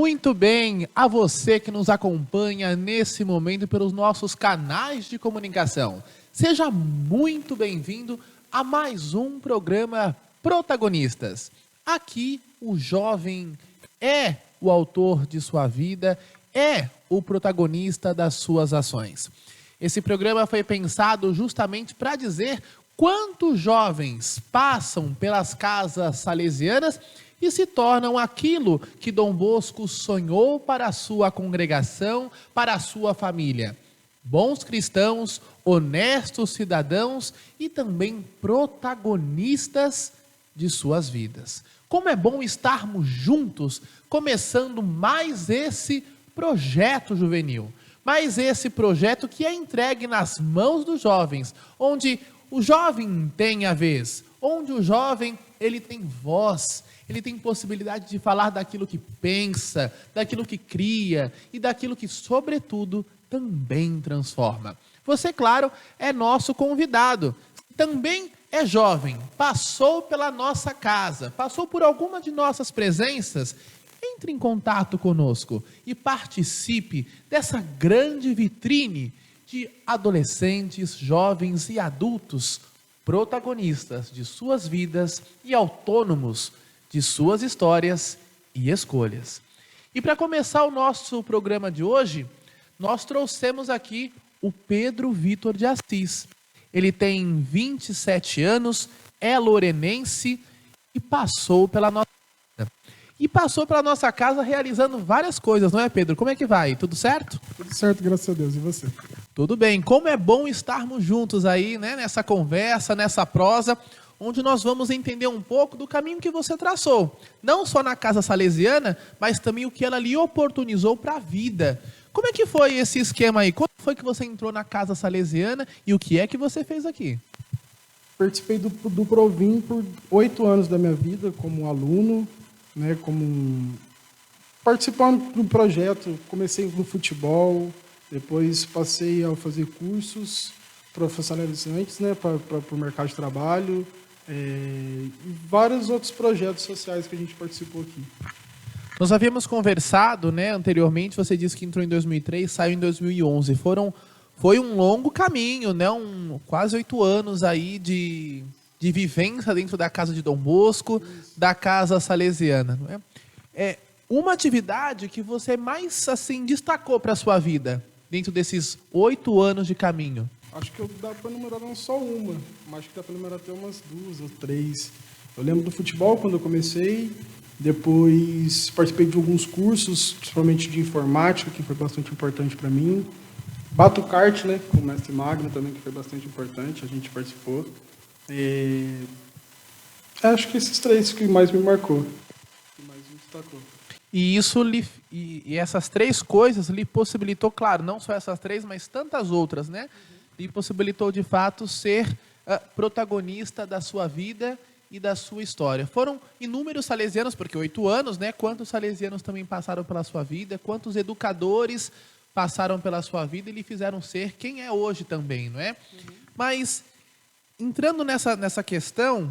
Muito bem, a você que nos acompanha nesse momento pelos nossos canais de comunicação. Seja muito bem-vindo a mais um programa Protagonistas. Aqui o jovem é o autor de sua vida, é o protagonista das suas ações. Esse programa foi pensado justamente para dizer quantos jovens passam pelas casas salesianas e se tornam aquilo que Dom Bosco sonhou para a sua congregação, para a sua família. Bons cristãos, honestos cidadãos e também protagonistas de suas vidas. Como é bom estarmos juntos, começando mais esse projeto juvenil. Mais esse projeto que é entregue nas mãos dos jovens, onde o jovem tem a vez, onde o jovem ele tem voz, ele tem possibilidade de falar daquilo que pensa, daquilo que cria e daquilo que, sobretudo, também transforma. Você, claro, é nosso convidado. Também é jovem, passou pela nossa casa, passou por alguma de nossas presenças. Entre em contato conosco e participe dessa grande vitrine de adolescentes, jovens e adultos, protagonistas de suas vidas e autônomos de suas histórias e escolhas. E para começar o nosso programa de hoje, nós trouxemos aqui o Pedro Vitor de Assis. Ele tem 27 anos, é lourenense e passou pela nossa casa. E passou pela nossa casa realizando várias coisas, não é, Pedro? Como é que vai? Tudo certo? Tudo certo, graças a Deus. E você? Tudo bem. Como é bom estarmos juntos aí, né? Nessa conversa, nessa prosa, onde nós vamos entender um pouco do caminho que você traçou. Não só na casa salesiana, mas também o que ela lhe oportunizou para a vida. Como é que foi esse esquema aí? Quando foi que você entrou na casa salesiana e o que é que você fez aqui? Participei do Provin por 8 anos da minha vida como aluno, né, participando do projeto. Comecei no futebol, depois passei a fazer cursos profissionalizantes, né, para o mercado de trabalho, e vários outros projetos sociais que a gente participou aqui. Nós havíamos conversado, né, anteriormente, você disse que entrou em 2003, saiu em 2011. Foi um longo caminho, né, quase 8 anos aí de vivência dentro da casa de Dom Bosco, da casa salesiana. Não é? É uma atividade que você mais assim destacou para a sua vida, dentro desses 8 anos de caminho. Acho que dá para enumerar não só uma, mas acho que dá para enumerar até umas 2 ou 3. Eu lembro do futebol quando eu comecei, depois participei de alguns cursos, principalmente de informática, que foi bastante importante para mim. Bato kart, né, com o mestre Magno também, que foi bastante importante, a gente participou. Acho que esses 3 que mais me marcou, que mais me destacou. E isso e essas 3 coisas lhe possibilitou, claro, não só essas 3, mas tantas outras, né? Lhe possibilitou de fato ser protagonista da sua vida e da sua história. Foram inúmeros salesianos, porque 8 anos, né? Quantos salesianos também passaram pela sua vida, quantos educadores passaram pela sua vida e lhe fizeram ser quem é hoje também, não é? Mas, entrando nessa questão,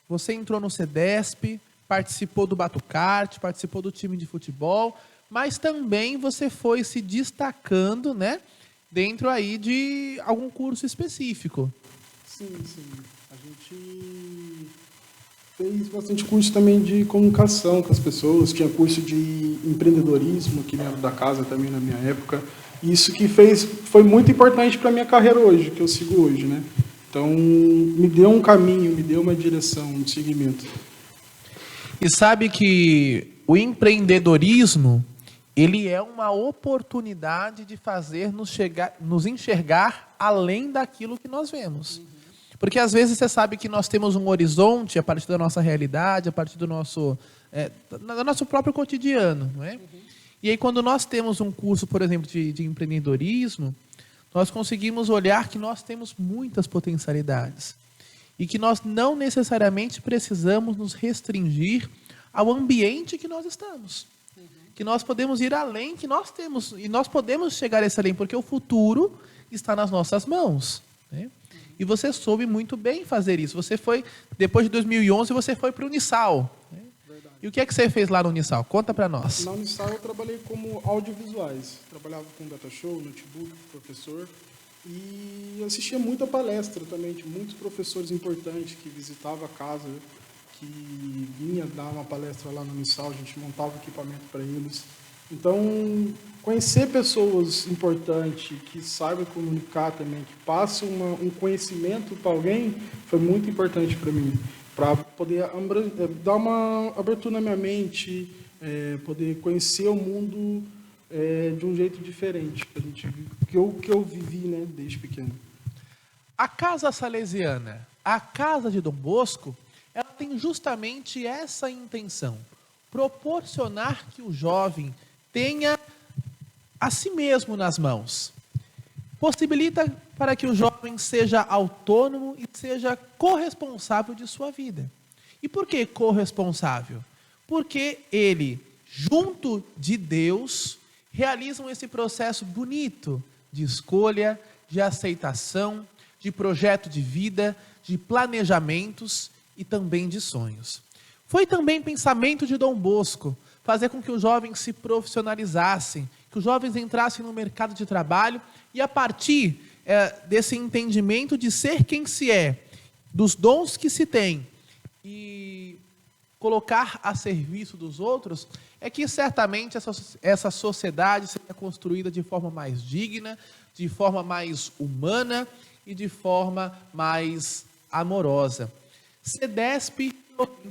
você entrou no CEDESP, participou do Batucarte, participou do time de futebol, mas também você foi se destacando, né? Dentro aí de algum curso específico. Sim. A gente fez bastante curso também de comunicação com as pessoas, tinha curso de empreendedorismo aqui dentro da casa também na minha época. Isso que foi muito importante para a minha carreira hoje, que eu sigo hoje, né? Então, me deu um caminho, me deu uma direção, um seguimento. E sabe que o empreendedorismo, ele é uma oportunidade de fazer nos enxergar além daquilo que nós vemos. Porque às vezes você sabe que nós temos um horizonte a partir da nossa realidade, a partir do nosso próprio cotidiano, não é? E aí quando nós temos um curso, por exemplo, de empreendedorismo, nós conseguimos olhar que nós temos muitas potencialidades e que nós não necessariamente precisamos nos restringir ao ambiente que nós estamos. Que nós podemos ir além, que nós temos, e nós podemos chegar a esse além, porque o futuro está nas nossas mãos, né? E você soube muito bem fazer isso. Você foi, depois de 2011, você foi para o Unisal, né? E o que é que você fez lá no Unisal? Conta para nós. Na Unisal eu trabalhei como audiovisuais. Trabalhava com data show, notebook, professor. E assistia muita palestra também de muitos professores importantes que visitavam a casa, que vinha dar uma palestra lá no Unisal, a gente montava equipamento para eles. Então, conhecer pessoas importantes, que saibam comunicar também, que passam um conhecimento para alguém, foi muito importante para mim, para poder dar uma abertura na minha mente, poder conhecer o mundo de um jeito diferente, que eu vivi, né, desde pequeno. A Casa Salesiana, a Casa de Dom Bosco, ela tem justamente essa intenção, proporcionar que o jovem tenha a si mesmo nas mãos. Possibilita para que o jovem seja autônomo e seja corresponsável de sua vida. E por que corresponsável? Porque ele, junto de Deus, realizam esse processo bonito de escolha, de aceitação, de projeto de vida, de planejamentos e também de sonhos. Foi também pensamento de Dom Bosco fazer com que os jovens se profissionalizassem, que os jovens entrassem no mercado de trabalho e a partir desse entendimento de ser quem se é, dos dons que se tem e colocar a serviço dos outros, é que certamente essa sociedade seja construída de forma mais digna, de forma mais humana e de forma mais amorosa. CEDESP,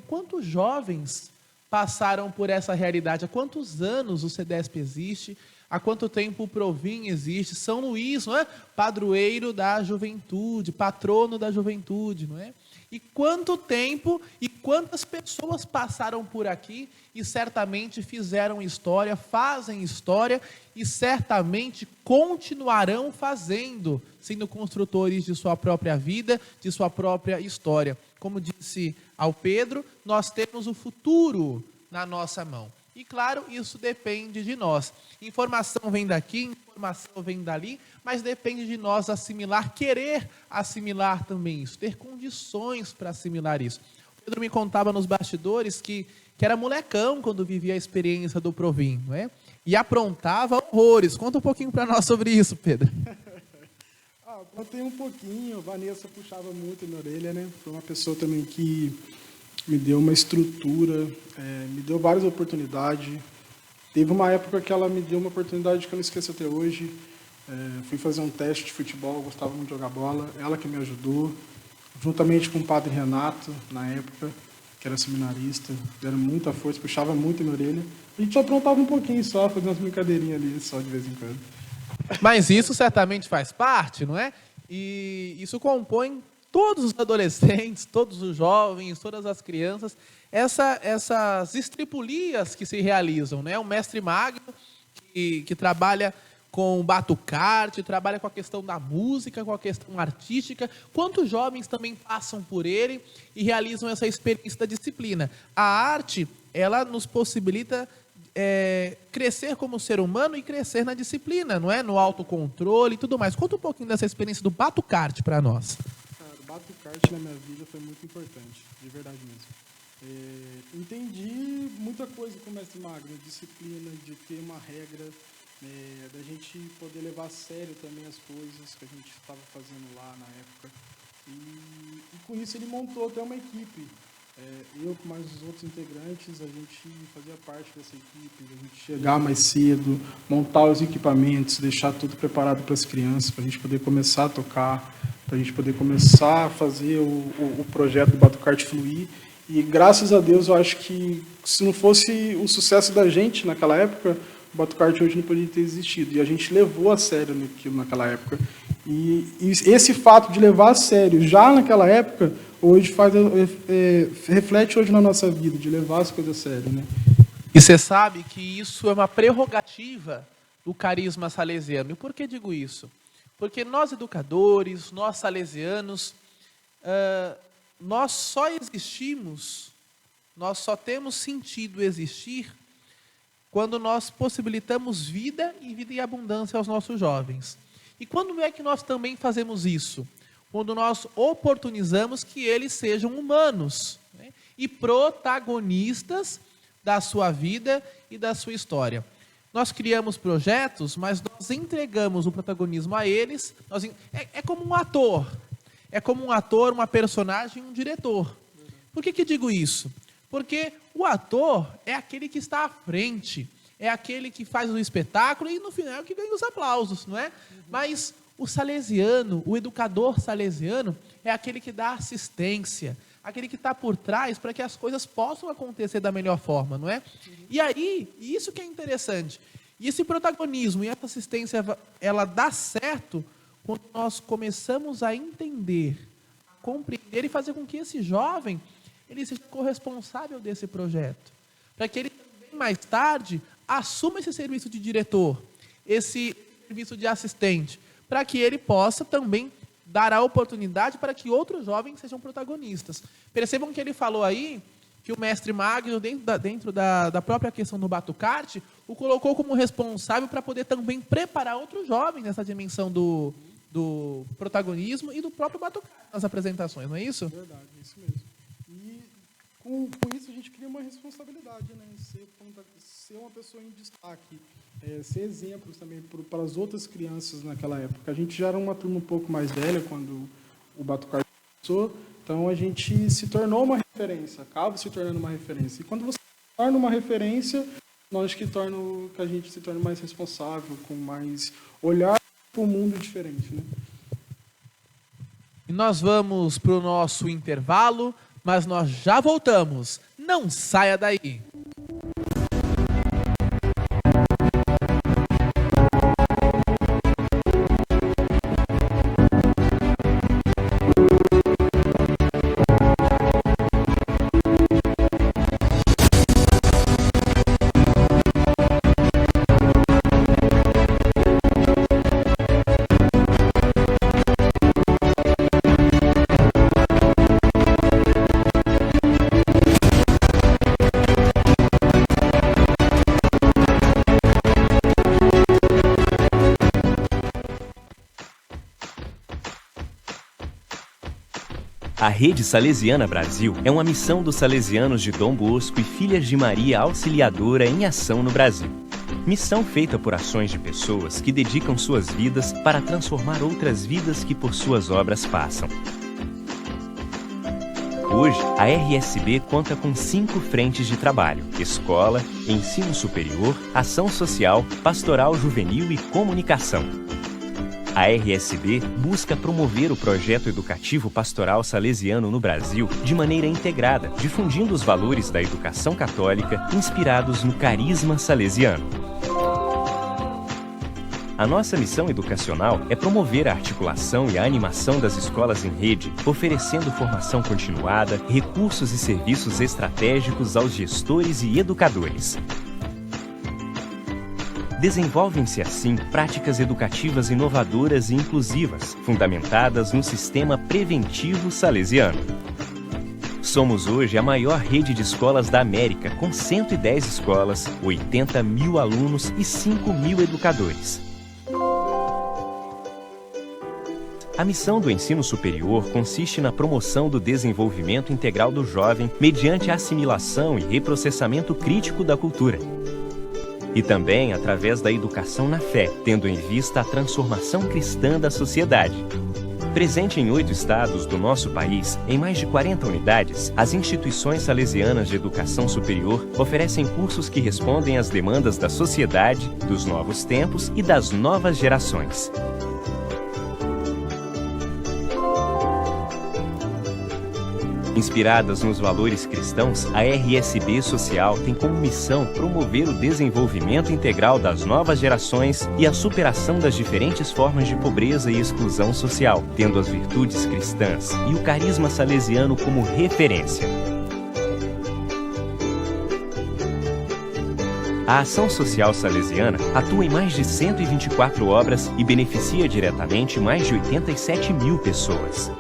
quantos jovens passaram por essa realidade? Há quantos anos o CEDESP existe? Há quanto tempo o Provin existe? São Luís, não é? Padroeiro da juventude, patrono da juventude, não é? E quanto tempo e quantas pessoas passaram por aqui e certamente fizeram história, fazem história e certamente continuarão fazendo, sendo construtores de sua própria vida, de sua própria história. Como disse ao Pedro, nós temos o futuro na nossa mão. E claro, isso depende de nós. Informação vem daqui, informação vem dali, mas depende de nós assimilar, querer assimilar também isso, ter condições para assimilar isso. O Pedro me contava nos bastidores que era molecão quando vivia a experiência do Provin, não é? E aprontava horrores. Conta um pouquinho para nós sobre isso, Pedro. Contei um pouquinho, a Vanessa puxava muito na orelha, né? Foi uma pessoa também que me deu uma estrutura, me deu várias oportunidades. Teve uma época que ela me deu uma oportunidade que eu não esqueço até hoje. Fui fazer um teste de futebol, gostava muito de jogar bola. Ela que me ajudou, juntamente com o padre Renato, na época, que era seminarista. Deram muita força, puxava muito na orelha. A gente aprontava um pouquinho só, fazia umas brincadeirinhas ali, só de vez em quando. Mas isso certamente faz parte, não é? E isso compõe todos os adolescentes, todos os jovens, todas as crianças, essas estripulias que se realizam, né? O mestre Magno, que trabalha com batucarte, trabalha com a questão da música, com a questão artística. Quantos jovens também passam por ele e realizam essa experiência da disciplina? A arte, ela nos possibilita crescer como ser humano e crescer na disciplina, não é? No autocontrole e tudo mais. Conta um pouquinho dessa experiência do batucarte para nós. O batucarte na minha vida foi muito importante, de verdade mesmo. Entendi muita coisa com o mestre Magno, disciplina, de ter uma regra, da gente poder levar a sério também as coisas que a gente estava fazendo lá na época. E com isso ele montou até uma equipe. Eu com mais os outros integrantes, a gente fazia parte dessa equipe, a gente chegar mais cedo, montar os equipamentos, deixar tudo preparado para as crianças, para a gente poder começar a tocar, para a gente poder começar a fazer o projeto do Batucarte fluir. E graças a Deus eu acho que se não fosse o sucesso da gente naquela época, o Batucarte hoje não poderia ter existido. E a gente levou a sério aquilo naquela época. E esse fato de levar a sério já naquela época, hoje reflete hoje na nossa vida, de levar as coisas a sério, né? E você sabe que isso é uma prerrogativa do carisma salesiano. E por que digo isso? Porque nós educadores, nós salesianos, nós só existimos, nós só temos sentido existir quando nós possibilitamos vida e abundância aos nossos jovens. E quando é que nós também fazemos isso? Quando nós oportunizamos que eles sejam humanos, né? E protagonistas da sua vida e da sua história. Nós criamos projetos, mas nós entregamos o protagonismo a eles. É como um ator. É como um ator, uma personagem, um diretor. Por que digo isso? Porque o ator é aquele que está à frente, é aquele que faz o espetáculo e, no final, é o que ganha os aplausos, não é? Mas o salesiano, o educador salesiano, é aquele que dá assistência, aquele que está por trás para que as coisas possam acontecer da melhor forma, não é? E aí, isso que é interessante. E esse protagonismo e essa assistência, ela dá certo quando nós começamos a entender, a compreender e fazer com que esse jovem ele seja corresponsável desse projeto. Para que ele também, mais tarde, assuma esse serviço de diretor, esse serviço de assistente, para que ele possa também dar a oportunidade para que outros jovens sejam protagonistas. Percebam que ele falou aí que o mestre Magno, dentro da própria questão do Batucarte, o colocou como responsável para poder também preparar outros jovens nessa dimensão do protagonismo e do próprio Batucarte nas apresentações, não é isso? Verdade, é isso mesmo. E com isso a gente cria uma responsabilidade, né? Ser uma pessoa em destaque, ser exemplos também para as outras crianças naquela época. A gente já era uma turma um pouco mais velha quando o Batucarte começou, então a gente se tornou uma referência, acaba se tornando uma referência. E quando você se torna uma referência, nós que a gente se torna mais responsável, com mais olhar para um mundo diferente, né? E nós vamos para o nosso intervalo, mas nós já voltamos. Não saia daí! A Rede Salesiana Brasil é uma missão dos salesianos de Dom Bosco e Filhas de Maria Auxiliadora em ação no Brasil. Missão feita por ações de pessoas que dedicam suas vidas para transformar outras vidas que por suas obras passam. Hoje, a RSB conta com 5 frentes de trabalho: escola, ensino superior, ação social, pastoral juvenil e comunicação. A RSB busca promover o projeto educativo pastoral salesiano no Brasil de maneira integrada, difundindo os valores da educação católica inspirados no carisma salesiano. A nossa missão educacional é promover a articulação e a animação das escolas em rede, oferecendo formação continuada, recursos e serviços estratégicos aos gestores e educadores. Desenvolvem-se, assim, práticas educativas inovadoras e inclusivas, fundamentadas no sistema preventivo salesiano. Somos hoje a maior rede de escolas da América, com 110 escolas, 80 mil alunos e 5 mil educadores. A missão do ensino superior consiste na promoção do desenvolvimento integral do jovem mediante a assimilação e reprocessamento crítico da cultura. E também através da educação na fé, tendo em vista a transformação cristã da sociedade. Presente em 8 estados do nosso país, em mais de 40 unidades, as instituições salesianas de educação superior oferecem cursos que respondem às demandas da sociedade, dos novos tempos e das novas gerações. Inspiradas nos valores cristãos, a RSB Social tem como missão promover o desenvolvimento integral das novas gerações e a superação das diferentes formas de pobreza e exclusão social, tendo as virtudes cristãs e o carisma salesiano como referência. A Ação Social Salesiana atua em mais de 124 obras e beneficia diretamente mais de 87 mil pessoas.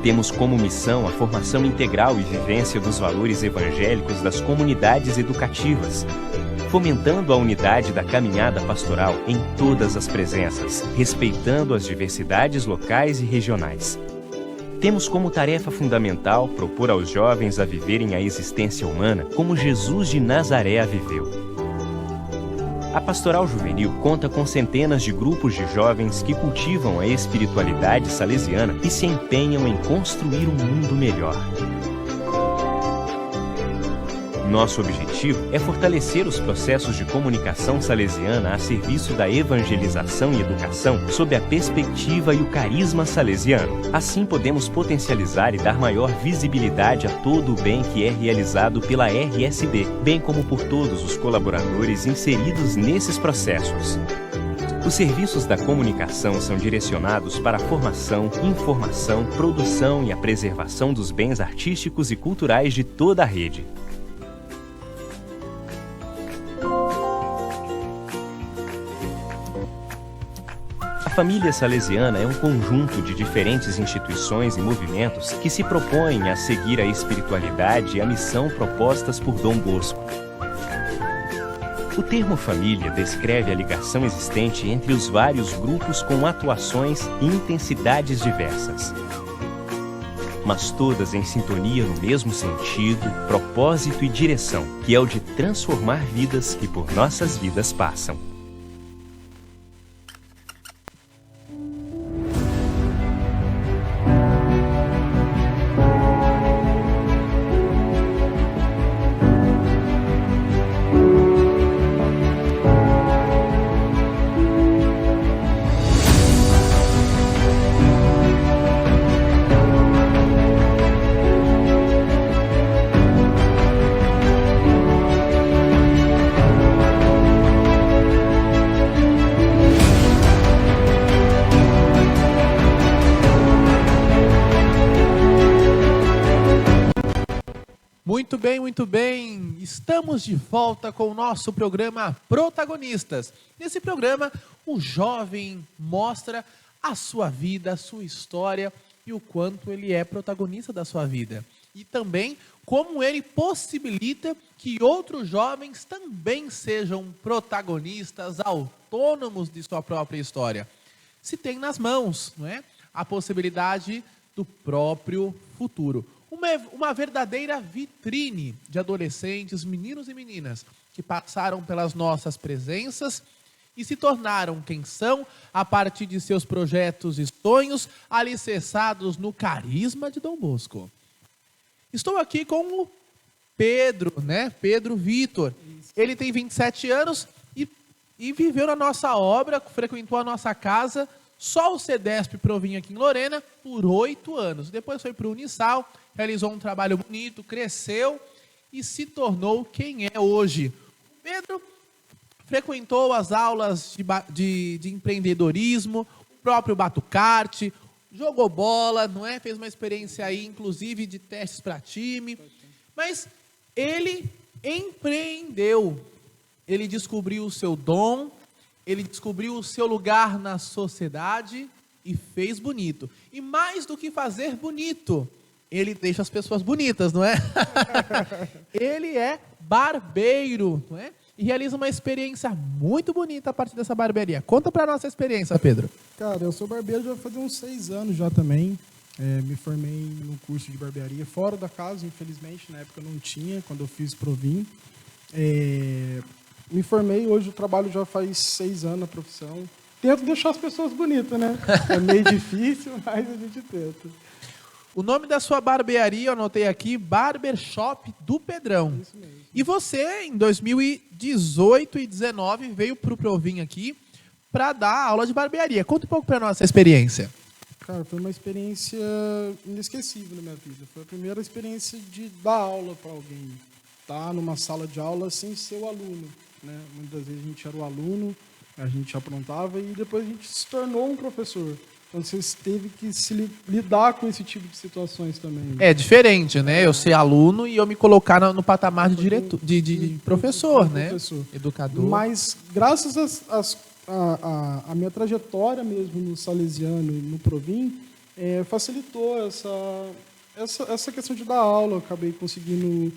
Temos como missão a formação integral e vivência dos valores evangélicos das comunidades educativas, fomentando a unidade da caminhada pastoral em todas as presenças, respeitando as diversidades locais e regionais. Temos como tarefa fundamental propor aos jovens a viverem a existência humana como Jesus de Nazaré a viveu. A Pastoral Juvenil conta com centenas de grupos de jovens que cultivam a espiritualidade salesiana e se empenham em construir um mundo melhor. Nosso objetivo é fortalecer os processos de comunicação salesiana a serviço da evangelização e educação sob a perspectiva e o carisma salesiano. Assim podemos potencializar e dar maior visibilidade a todo o bem que é realizado pela RSB, bem como por todos os colaboradores inseridos nesses processos. Os serviços da comunicação são direcionados para a formação, informação, produção e a preservação dos bens artísticos e culturais de toda a rede. A família salesiana é um conjunto de diferentes instituições e movimentos que se propõem a seguir a espiritualidade e a missão propostas por Dom Bosco. O termo família descreve a ligação existente entre os vários grupos com atuações e intensidades diversas, mas todas em sintonia no mesmo sentido, propósito e direção, que é o de transformar vidas que por nossas vidas passam. Muito bem. Estamos de volta com o nosso programa Protagonistas. Nesse programa, o jovem mostra a sua vida, a sua história e o quanto ele é protagonista da sua vida. E também como ele possibilita que outros jovens também sejam protagonistas, autônomos de sua própria história. Se tem nas mãos, não é? A possibilidade do próprio futuro. Uma verdadeira vitrine de adolescentes, meninos e meninas, que passaram pelas nossas presenças e se tornaram quem são a partir de seus projetos e sonhos alicerçados no carisma de Dom Bosco. Estou aqui com o Pedro, né? Pedro Vitor. Ele tem 27 anos e viveu na nossa obra, frequentou a nossa casa, só o CEDESP Provinha aqui em Lorena, por 8 anos. Depois foi para o Unisal, realizou um trabalho bonito, cresceu e se tornou quem é hoje. O Pedro frequentou as aulas de empreendedorismo, o próprio batucarte, jogou bola, não é? Fez uma experiência aí, inclusive, de testes para time. Mas ele empreendeu, ele descobriu o seu dom, ele descobriu o seu lugar na sociedade e fez bonito. E mais do que fazer bonito, ele deixa as pessoas bonitas, não é? Ele é barbeiro, não é? E realiza uma experiência muito bonita a partir dessa barbearia. Conta pra nossa experiência, Pedro. Cara, eu sou barbeiro já faz uns 6 anos já também. Me formei no curso de barbearia fora da casa, infelizmente, na época não tinha, quando eu fiz Provim. Me formei, hoje eu trabalho já faz 6 anos na profissão. Tento deixar as pessoas bonitas, né? É meio difícil, mas a gente tenta. O nome da sua barbearia, eu anotei aqui, Barbershop do Pedrão. Isso mesmo. E você, em 2018 e 2019, veio para o Provim aqui para dar aula de barbearia. Conta um pouco para nossa experiência. Cara, foi uma experiência inesquecível na minha vida. Foi a primeira experiência de dar aula para alguém. Tá numa sala de aula sem ser o aluno, né? Muitas vezes a gente era o aluno, a gente aprontava e depois a gente se tornou um professor. Então você teve que se lidar com esse tipo de situações também. É diferente, né? Eu ser aluno e eu me colocar no patamar de diretor, de professor, né? Professor. Educador. Mas graças a minha trajetória mesmo no Salesiano e no Provim, facilitou essa questão de dar aula. Eu acabei conseguindo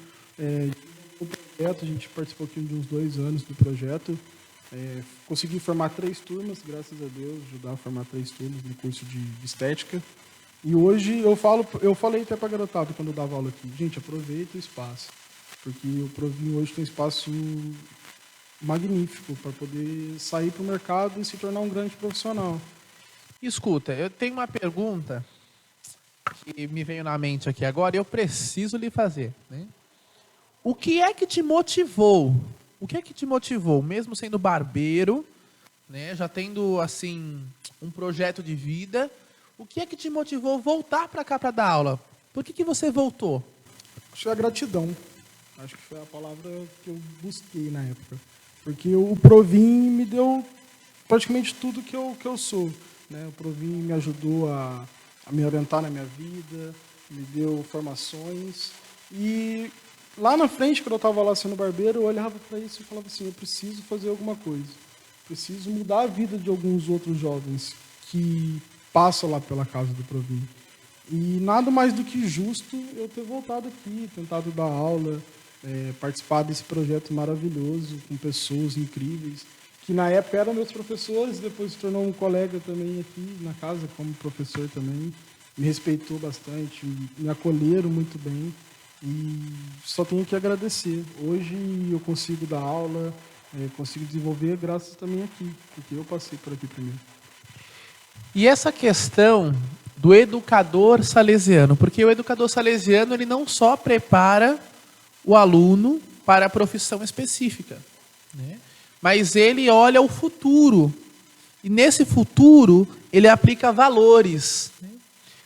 o projeto, a gente participou aqui de uns 2 anos do projeto. Consegui formar 3 turmas, graças a Deus, ajudar a formar 3 turmas no curso de estética. E hoje eu falei até para a garotada quando eu dava aula aqui, gente, aproveita o espaço, porque o Provin hoje tem um espaço magnífico para poder sair para o mercado e se tornar um grande profissional. Escuta, eu tenho uma pergunta que me veio na mente aqui agora e eu preciso lhe fazer, né? O que é que te motivou? O que é que te motivou, mesmo sendo barbeiro, né, já tendo assim um projeto de vida, o que é que te motivou voltar para cá para dar aula? Por que você voltou? Acho que é a gratidão. Acho que foi a palavra que eu busquei na época. Porque o Provin me deu praticamente tudo que eu sou, né? O Provin me ajudou a me orientar na minha vida, me deu formações. E lá na frente, quando eu estava lá sendo barbeiro, eu olhava para isso e falava assim, eu preciso fazer alguma coisa. Preciso mudar a vida de alguns outros jovens que passam lá pela casa do Provin. E nada mais do que justo eu ter voltado aqui, tentado dar aula, participar desse projeto maravilhoso, com pessoas incríveis, que na época eram meus professores, depois se tornou um colega também aqui na casa, como professor também. Me respeitou bastante, me acolheram muito bem. E só tenho que agradecer. Hoje eu consigo dar aula, consigo desenvolver graças também aqui, porque eu passei por aqui primeiro. E essa questão do educador salesiano, porque o educador salesiano ele não só prepara o aluno para a profissão específica, né? Mas ele olha o futuro. E nesse futuro, ele aplica valores, né?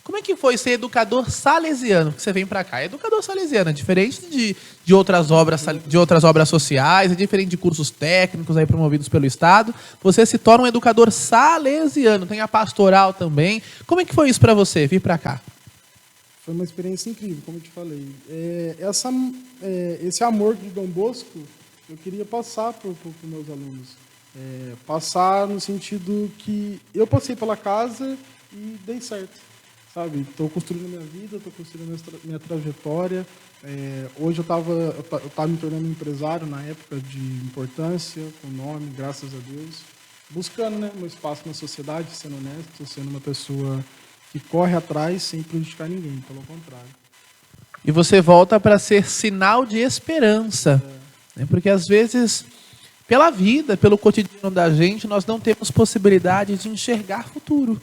Como é que foi ser educador salesiano? Que você vem para cá. Educador salesiano é diferente de outras obras sociais, é diferente de cursos técnicos aí promovidos pelo Estado. Você se torna um educador salesiano. Tem a pastoral também. Como é que foi isso para você, vir para cá? Foi uma experiência incrível, como eu te falei. Esse amor de Dom Bosco, eu queria passar para os meus alunos. Passar no sentido que eu passei pela casa e dei certo. Sabe, estou construindo minha vida, estou construindo minha trajetória. Hoje eu estava me tornando um empresário na época de importância, com nome, graças a Deus, buscando, né, meu espaço na sociedade, sendo honesto, sendo uma pessoa que corre atrás sem prejudicar ninguém, pelo contrário. E você volta para ser sinal de esperança, né? Porque às vezes, pela vida, pelo cotidiano da gente, nós não temos possibilidade de enxergar futuro.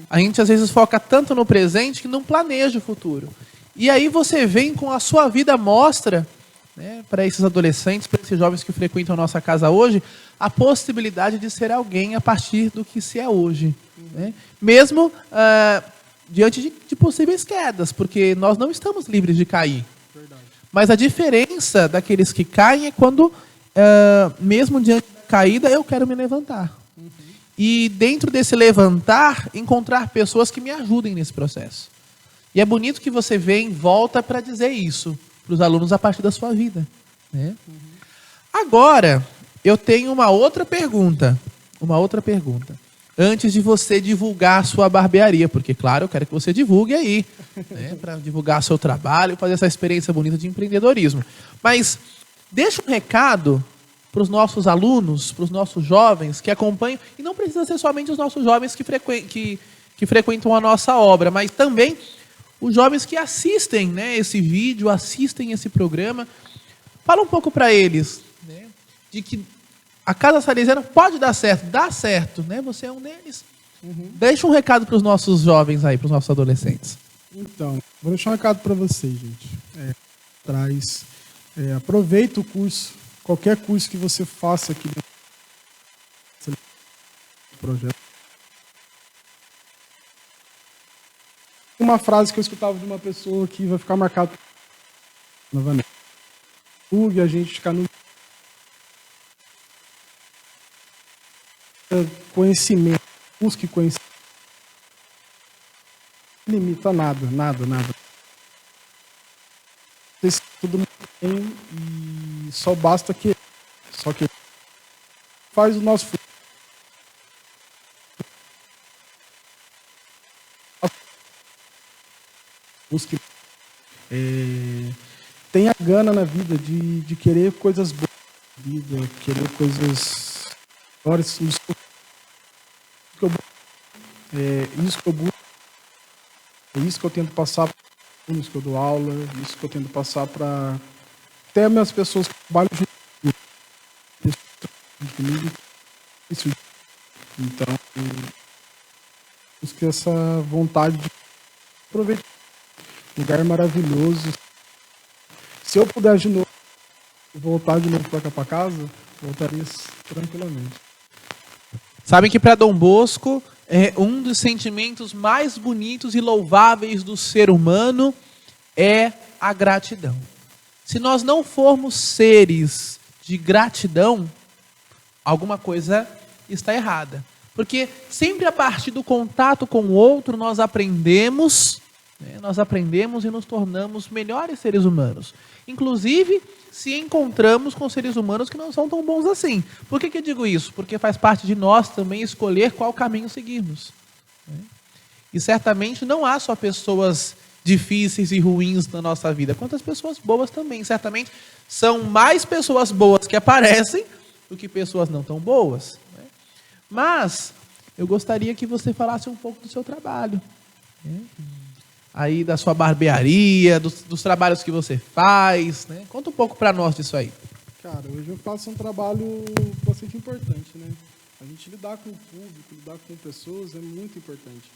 A gente às vezes foca tanto no presente que não planeja o futuro. E aí você vem com a sua vida mostra, né, para esses adolescentes, para esses jovens que frequentam a nossa casa hoje, a possibilidade de ser alguém a partir do que se é hoje. Né? Mesmo diante de possíveis quedas, porque nós não estamos livres de cair. Verdade. Mas a diferença daqueles que caem é quando, mesmo diante da caída, eu quero me levantar. E dentro desse levantar, encontrar pessoas que me ajudem nesse processo. E é bonito que você vem e volta para dizer isso para os alunos a partir da sua vida. Né? Agora, eu tenho uma outra pergunta. Antes de você divulgar a sua barbearia, porque, claro, eu quero que você divulgue aí, né, para divulgar seu trabalho, fazer essa experiência bonita de empreendedorismo. Mas deixa um recado para os nossos alunos, para os nossos jovens que acompanham, e não precisa ser somente os nossos jovens que frequentam a nossa obra, mas também os jovens que assistem, né, esse vídeo, assistem esse programa. Fala um pouco para eles, né, de que a Casa Salesiana pode dar certo, dá certo, né? Você é um deles. Deixa um recado para os nossos jovens aí, para os nossos adolescentes. Então, vou deixar um recado para vocês, gente. Aproveita o curso. Qualquer curso que você faça aqui dentro do projeto. Uma frase que eu escutava de uma pessoa que vai ficar marcada novamente. Divulgue a gente ficar no conhecimento, busque conhecimento. Não limita nada. Tudo bem e só basta que faz o nosso busque tenha gana na vida de querer coisas boas na vida, querer coisas melhores. Isso que eu busco É isso que eu tento passar para os alunos que eu dou aula, isso que eu tento passar para até as pessoas que trabalham comigo. Então, que essa vontade de aproveitar um lugar maravilhoso. Se eu puder de novo voltar de novo para cá para casa, voltaria tranquilamente. Sabem que para Dom Bosco é um dos sentimentos mais bonitos e louváveis do ser humano é a gratidão. Se nós não formos seres de gratidão, alguma coisa está errada. Porque sempre a partir do contato com o outro nós aprendemos e nos tornamos melhores seres humanos. Inclusive, se encontramos com seres humanos que não são tão bons assim. Por que eu digo isso? Porque faz parte de nós também escolher qual caminho seguirmos. E certamente não há só pessoas difíceis e ruins na nossa vida, quantas pessoas boas também. Certamente são mais pessoas boas que aparecem do que pessoas não tão boas. Mas eu gostaria que você falasse um pouco do seu trabalho. Aí da sua barbearia, dos trabalhos que você faz, né? Conta um pouco para nós disso aí. Cara, hoje eu faço um trabalho bastante importante, né? A gente lidar com o público, lidar com pessoas é muito importante.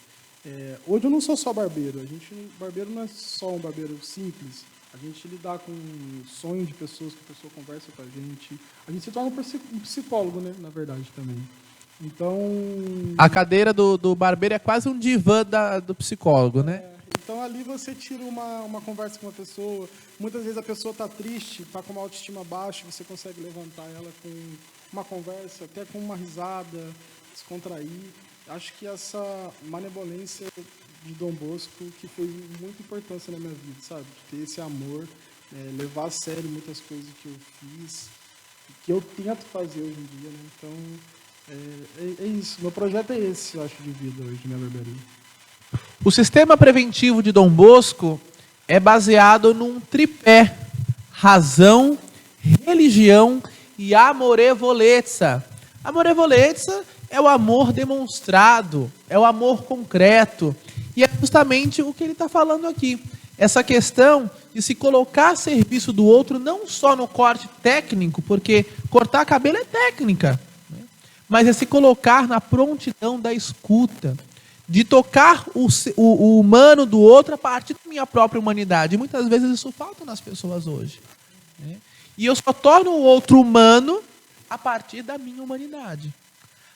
Hoje eu não sou só barbeiro. Barbeiro não é só um barbeiro simples. A gente lidar com o sonho de pessoas, que a pessoa conversa com a gente se torna um psicólogo, né? Na verdade, também. Então... A cadeira do barbeiro é quase um divã do psicólogo, né? Então, ali você tira uma conversa com uma pessoa. Muitas vezes a pessoa está triste, está com uma autoestima baixa, você consegue levantar ela com uma conversa, até com uma risada, descontrair. Acho que essa manevolência de Dom Bosco que fez muita importância na minha vida, sabe? De ter esse amor, levar a sério muitas coisas que eu fiz, que eu tento fazer hoje em dia, né? Então, é isso. Meu projeto é esse, eu acho, de vida hoje, minha barbearia. O sistema preventivo de Dom Bosco é baseado num tripé: razão, religião e amorevolezza. Amorevolezza é o amor demonstrado, é o amor concreto. E é justamente o que ele está falando aqui. Essa questão de se colocar a serviço do outro, não só no corte técnico, porque cortar cabelo é técnica, né? Mas é se colocar na prontidão da escuta, de tocar o humano do outro a partir da minha própria humanidade. E muitas vezes isso falta nas pessoas hoje, né? E eu só torno o outro humano a partir da minha humanidade.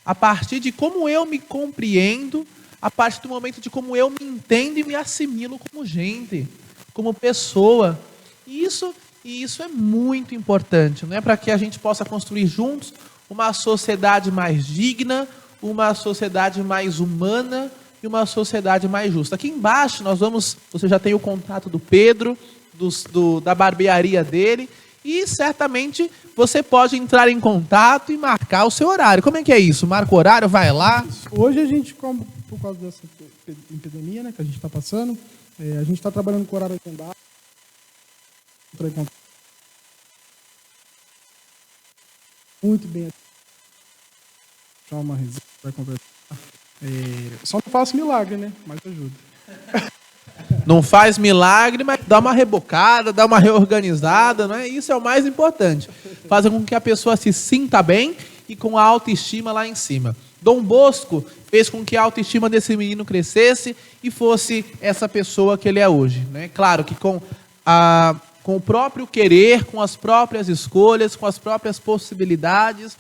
A partir de como eu me compreendo, a partir do momento de como eu me entendo e me assimilo como gente, como pessoa. E isso é muito importante, né? Para que a gente possa construir juntos uma sociedade mais digna, uma sociedade mais humana e uma sociedade mais justa. Aqui embaixo você já tem o contato do Pedro, da barbearia dele, e certamente você pode entrar em contato e marcar o seu horário. Como é que é isso? Marca o horário, vai lá. Hoje a gente, por causa dessa epidemia, né, que a gente está passando, a gente está trabalhando com horário agendado. Muito bem. Deixar uma resenha, vai conversar. Só não faço milagre, né? Mas ajuda. Não faz milagre, mas dá uma rebocada, dá uma reorganizada, não é? Isso é o mais importante. Fazer com que a pessoa se sinta bem e com a autoestima lá em cima. Dom Bosco fez com que a autoestima desse menino crescesse e fosse essa pessoa que ele é hoje, né? Claro que com o próprio querer, com as próprias escolhas, com as próprias possibilidades,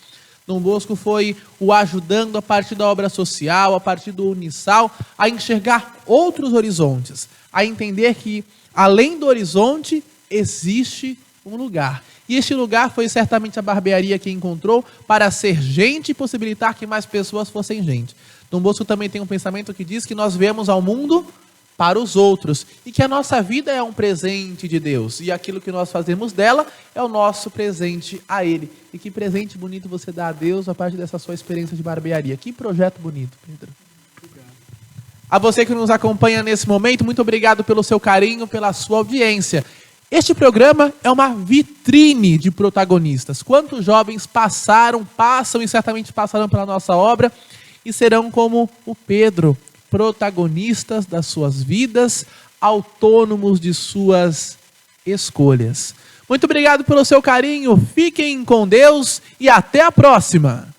Dom Bosco foi o ajudando a partir da obra social, a partir do Unisal, a enxergar outros horizontes, a entender que além do horizonte existe um lugar. E este lugar foi certamente a barbearia que encontrou para ser gente e possibilitar que mais pessoas fossem gente. Dom Bosco também tem um pensamento que diz que nós viemos ao mundo para os outros e que a nossa vida é um presente de Deus e aquilo que nós fazemos dela é o nosso presente a Ele. E que presente bonito você dá a Deus a partir dessa sua experiência de barbearia. Que projeto bonito, Pedro. Obrigado. A você que nos acompanha nesse momento, muito obrigado pelo seu carinho, pela sua audiência. Este programa é uma vitrine de protagonistas. Quantos jovens passam e certamente passarão pela nossa obra e serão como o Pedro, protagonistas das suas vidas, autônomos de suas escolhas. Muito obrigado pelo seu carinho, fiquem com Deus e até a próxima!